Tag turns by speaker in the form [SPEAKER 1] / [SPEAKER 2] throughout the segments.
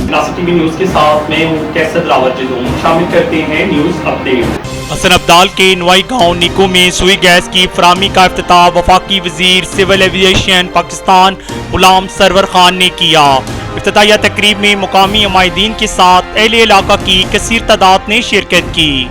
[SPEAKER 1] شناسا T V news کے ساتھ میں ہوں کیسر دلاور جدوں شامل کرتے ہیں نیوز اپڈیٹ۔
[SPEAKER 2] حسن ابدال کے نوائی گاؤں نیکو میں سوئی گیس کی فراہمی کا افتتاح وفاقی وزیر سول ایویشن پاکستان غلام سرور خان نے کیا۔ افتتاحیہ تقریب میں مقامی عمائدین کے ساتھ اہل علاقہ کی کثیر تعداد نے شرکت کی۔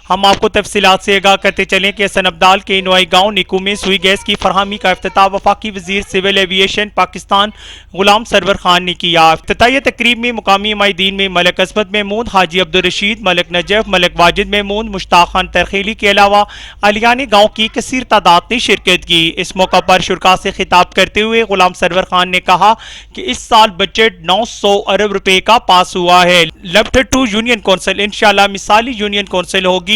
[SPEAKER 2] ہم آپ کو تفصیلات سے آگاہ کرتے چلیں کہ حسن ابدال کے نوائی گاؤں نیکو میں سوئی گیس کی فراہمی کا افتتاح وفاقی وزیر سول ایویشن پاکستان غلام سرور خان نے کیا۔ افتتاحیہ تقریب میں مقامی عمائدین میں ملک عصمت محمود، حاجی عبدالرشید، ملک نجف، ملک واجد محمود، مشتاق خان ترخیلی کے علاوہ اہلیان گاؤں کی کثیر تعداد نے شرکت کی۔ اس موقع پر شرکاء سے خطاب کرتے ہوئے غلام سرور خان نے کہا کہ اس سال بجٹ 900 ارب روپے کا پاس ہوا ہے۔ لیفٹ 2 یونین کونسل انشاءاللہ مثالی یونین کونسل ہوگی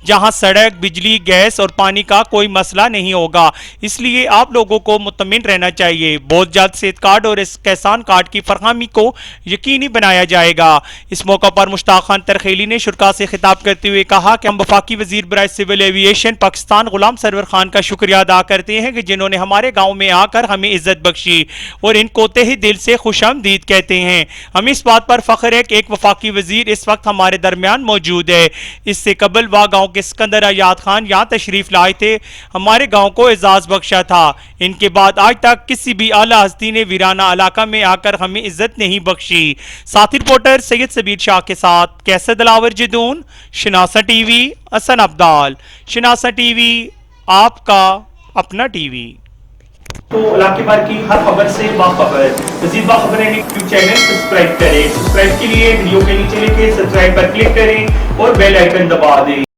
[SPEAKER 2] جہاں سڑک، بجلی، گیس اور پانی کا کوئی مسئلہ نہیں ہوگا، اس لیے آپ لوگوں کو مطمئن رہنا چاہیے۔ بہت جلد صحت کارڈ اور اس کسان کارڈ کی فراہمی کو یقینی بنایا جائے گا۔ اس موقع پر مشتاق خان ترخیلی نے شرکاء سے خطاب کرتے ہوئے کہا کہ ہم وفاقی وزیر برائے سول ایویشن پاکستان غلام سرور خان کا شکریہ ادا کرتے ہیں کہ جنہوں نے ہمارے گاؤں میں آ کر ہمیں عزت بخشی اور ان کو تہہ دل سے خوش آمدید کہتے ہیں۔ ہمیں اس بات پر فخر ہے کہ ایک وفاقی وزیر اس وقت ہمارے درمیان موجود ہے۔ اس سے قبل گاؤں کے سکندر ایاد خان یہاں تشریف لائے تھے، ہمارے گاؤں کو اعزاز بخشا تھا۔ ان کے بعد آج تک کسی بھی اعلیٰ ہستی نے ویرانہ علاقہ میں آ کر ہمیں عزت نہیں بخشی۔ ساتھی رپورٹر سید سبیر شاہ کے ساتھ کیسر دلاور جدون، شناسا ٹی وی، حسن ابدال۔ شناسا ٹی وی آپ کا اپنا ٹی وی۔
[SPEAKER 1] تو علاقے بھر کی ہر خبر سے باخبر، مزید باخبر رہنے کے لیے چینل سبسکرائب کریں۔ سبسکرائب کے لیے ویڈیو کے نیچے لکھیں سبسکرائب پر کلک کریں اور بیل آئیکن دبا دیں۔